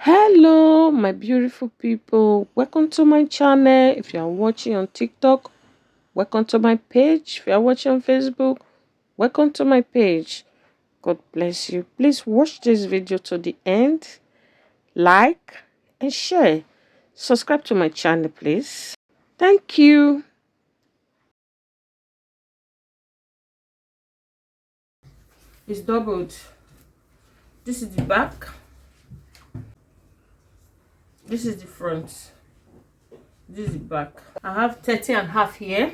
Hello my beautiful people, welcome to my channel. If you are watching on TikTok, welcome to my page. If you are watching on Facebook, welcome to my page. God bless you. Please watch this video to the end, like and share. Subscribe to my channel, please. Thank you. It's doubled. This is the back, this is the front, this is the back. I have 30 and a half here.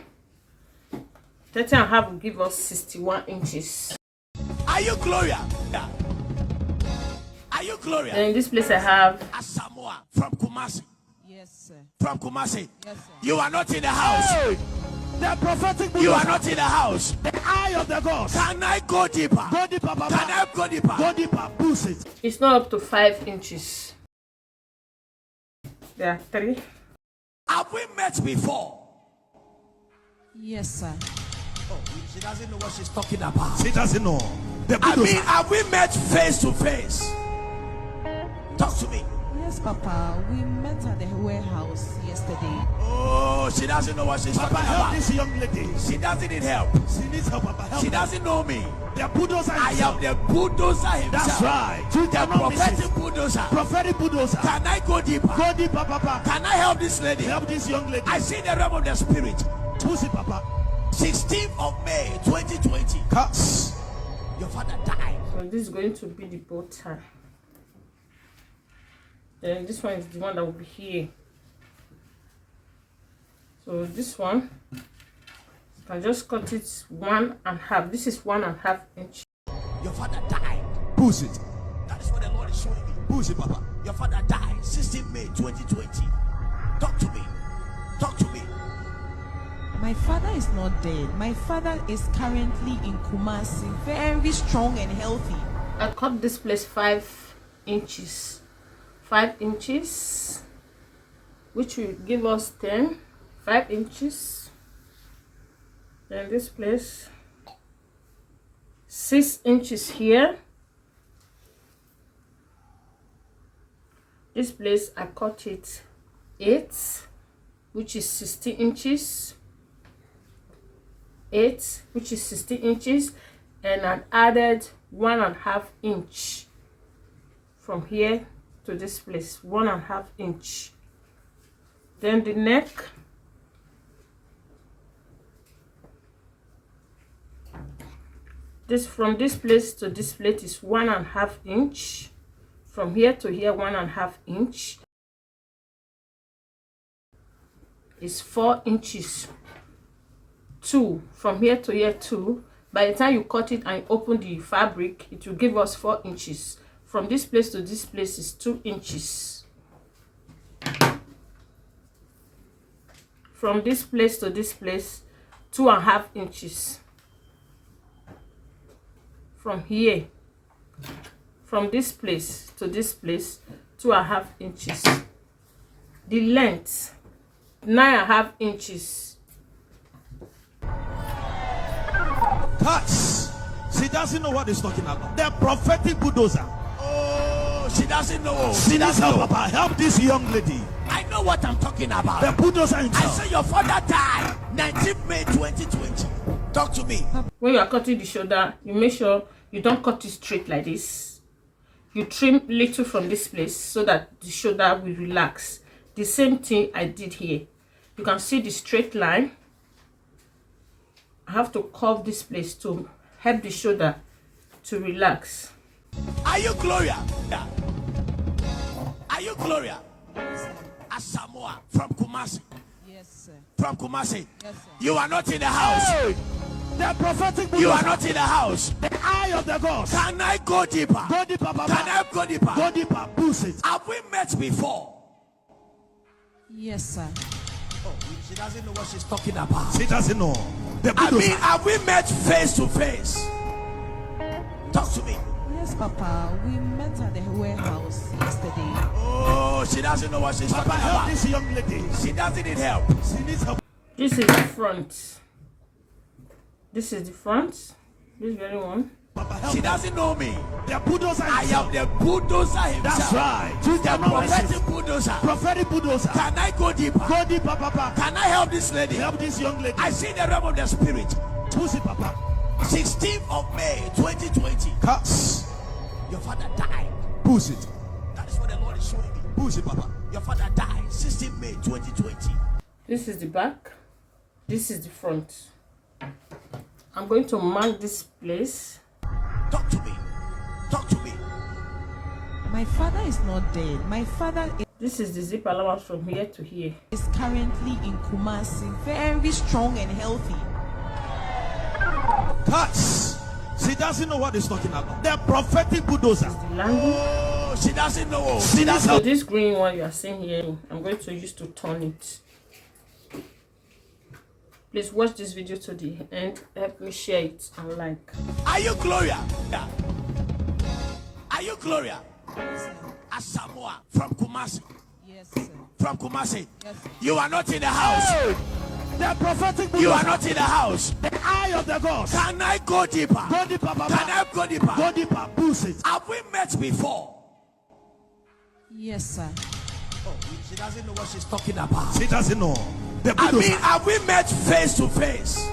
30 and a half will give us 61 inches. Are you Gloria? Yeah. Are you Gloria? And in this place I have Samoa from Kumasi. Yes, sir. From Kumasi. Yes, sir. You are not in the house. Hey, the prophetic. You are not in the house. The eye of the God. Can I go deeper? Go deeper, Papa. Can I go deeper? Go deeper. Push it. It's not up to 5 inches. There are 3. Have we met before? Yes, sir. Oh, she doesn't know what she's talking about. She doesn't know. I mean, have we met face to face? Talk to me. Yes, Papa. We met at the warehouse yesterday. Oh, she doesn't know what she's Papa, talking help about. this young lady. She doesn't need help. She needs help, Papa. Help She her. doesn't know me. The bulldozer I himself. am the bulldozer himself. That's right. The prophetic bulldozer. Prophetic bulldozer. Can I go deeper? Go deeper, Papa. Can I help this lady? Help this young lady. I see the realm of the spirit. Push it, Papa. 16th of May 2020. Cuts. Your father died. So this is going to be the bow tie. Then this one is the one that will be here. So this one, you can just cut it 1.5. This is 1.5 inch. Your father died. Push it. That is what the Lord is showing me. Push it, Papa. Your father died 16th May 2020. Talk to me. Talk to me. My father is not dead. My father is currently in Kumasi, very strong and healthy. I cut this place 5 inches. 5 inches, which will give us 5 inches. Then this place 6 inches here. This place I cut it 8, which is 60 inches. 8, which is 60 inches, and I added 1.5 inch from here to this place, 1.5 inch. Then the neck, this from this place to this place is 1.5 inch. From here to here, 1.5 inch is 4 inches. 2 from here to here, 2. By the time you cut it and open the fabric, it will give us 4 inches. From this place to this place is 2 inches. From this place to this place, 2.5 inches. From here, from this place to this place, 2.5 inches. The length, 9.5 inches. Cuts. She doesn't know what he's talking about. The prophetic bulldozer. Oh, she doesn't know. She doesn't know, Papa. Help this young lady. I know what I'm talking about. The bulldozer I himself. say your father died 19th May 2020. Talk to me. When you are cutting the shoulder, you make sure you don't cut it straight like this. You trim little from this place so that the shoulder will relax. The same thing I did here. You can see the straight line. I have to curve this place to help the shoulder to relax. Are you Gloria? Yeah. Are you Gloria? Samoa from Kumasi. Yes, sir. From Kumasi. Yes, sir. You are not in the house. Hey, the prophetic bulldozer. You are not in the house. The eye of the God. Can I go deeper? Go deeper, Papa. Can I go deeper? Go deeper. Push it. Have we met before? Yes, sir. Oh, she doesn't know what she's talking about. She doesn't know. The I bulldozer. mean, have we met face to face? Talk to me. Yes, Papa. We met at the warehouse yesterday. Oh, she doesn't know what she's Papa, talking help about. this young lady. She doesn't need help. She needs help. This is the front. This is the front. This very one. She doesn't know me. The bulldozer I himself. am the bulldozer himself. That's right. The prophetic bulldozer. Prophetic bulldozer. Can I go deeper? Go deeper, Papa. Can I help this lady? Help this young lady. I see the realm of the spirit. Push it, Papa. 16th of May 2020. Cuts. Your father died. Push it. That is what the Lord is showing me. Push it, Papa. Your father died 16th May 2020. This is the back. This is the front. I'm going to mark this place. Talk to me. Talk to me. My father is not dead. My father This is the zip allowance from here to here. is currently in Kumasi, very strong and healthy. Cuts. She doesn't know what he's talking about. The prophetic bulldozer. This is the landing. Oh, she doesn't know. She doesn't So know. this green one you are seeing here, I'm going to use to turn it. Please watch this video to the end. Help me share it and like. Are you Gloria? Yeah. Are you Gloria? Asamoah from Kumasi. Yes, sir. From Kumasi. Yes, sir. You are not in the house. Hey, the prophetic bulldozer. You are not in the house. The eye of the gods. Can I go deeper? Go deeper, Papa. Can I go deeper? Go deeper. Push it. Have we met before? Yes, sir. Oh, she doesn't know what she's talking about. She doesn't know. The I bulldozer. mean, have we met face to face?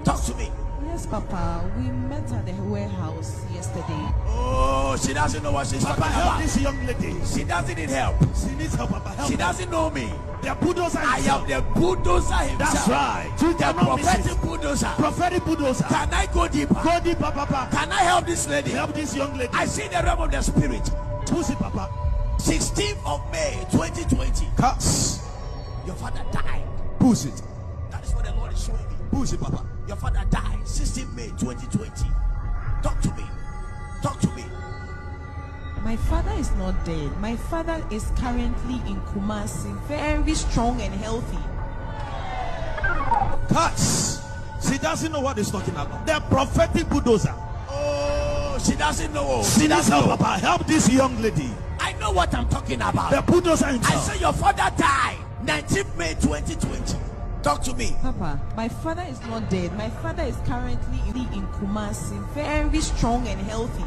Talk to me. Yes, Papa. We met at the warehouse yesterday. Oh, she doesn't know what she's Papa, talking help about. this young lady. She doesn't need help. She needs help, Papa. Help She her. doesn't know me. The bulldozer I himself. am the bulldozer himself. That's right. The You cannot miss prophetic it. bulldozer. Prophetic bulldozer. Can I go deeper? Go deeper, Papa. Can I help this lady? Help this young lady. I see the realm of the spirit. Push it, Papa. 16th of May 2020. Cuts. Your father died. Push it. That is what the Lord is showing me. Push it, Papa. Your father died 16th May 2020. Talk to me. Talk to me. My father is not dead. My father is currently in Kumasi, very strong and healthy. Cuts. She doesn't know what he's talking about. The prophetic bulldozer. Oh, she doesn't know. She needs help, Papa. Help this young lady. I know what I'm talking about. The bulldozer I himself. say your father died 19th May 2020. Talk to me. Papa, my father is not dead. My father is currently in Kumasi, very strong and healthy.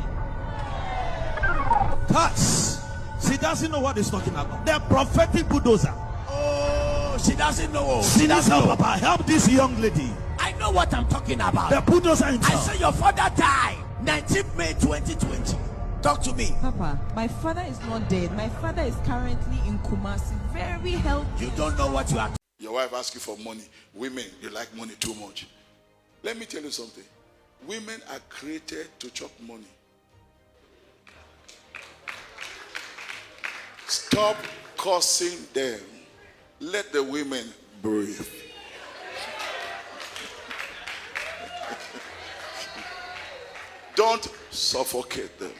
Cuts. She doesn't know what he's talking about. The prophetic bulldozer. Oh, she doesn't know. She needs help, Papa. Help this young lady. I know what I'm talking about. The bulldozer I himself. say your father died 19th May 2020. Talk to me. Papa, my father is not dead. My father is currently in Kumasi, very healthy. You don't know what you are. Your wife asks you for money. Women, you like money too much. Let me tell you something. Women are created to chop money. Stop cursing them. Let the women breathe. Don't suffocate them.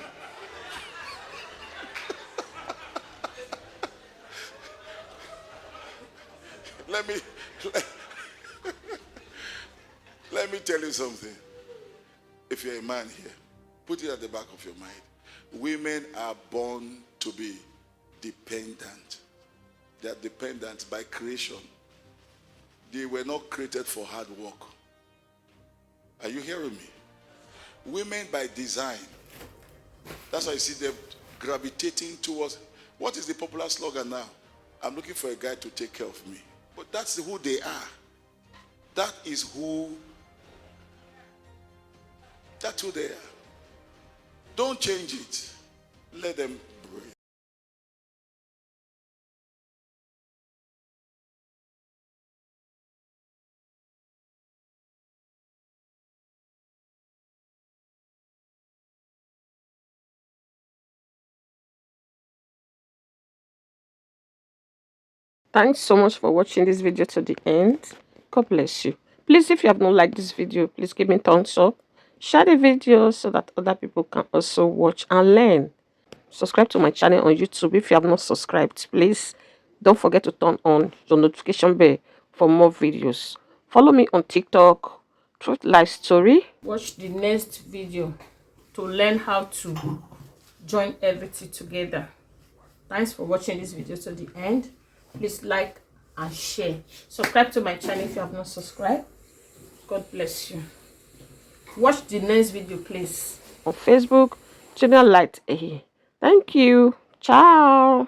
Let me tell you something. If you're a man here, put it at the back of your mind. Women are born to be dependent. They are dependent by creation. They were not created for hard work. Are you hearing me? Women by design. That's why you see them gravitating towards. What is the popular slogan now? I'm looking for a guy to take care of me. But that's who they are. That's who they are. Don't change it. Let them breathe. Thanks so much for watching this video to the end. God bless you. Please, if you have not liked this video, please give me a thumbs up. Share the video so that other people can also watch and learn. Subscribe to my channel on YouTube if you have not subscribed. Please don't forget to turn on your notification bell for more videos. Follow me on TikTok, Truth Life Story. Watch the next video to learn how to join everything together. Thanks for watching this video to the end. Please like and share. Subscribe to my channel if you have not subscribed. God bless you. Watch the next video, please. On Facebook, Tonia Light. Thank you. Ciao.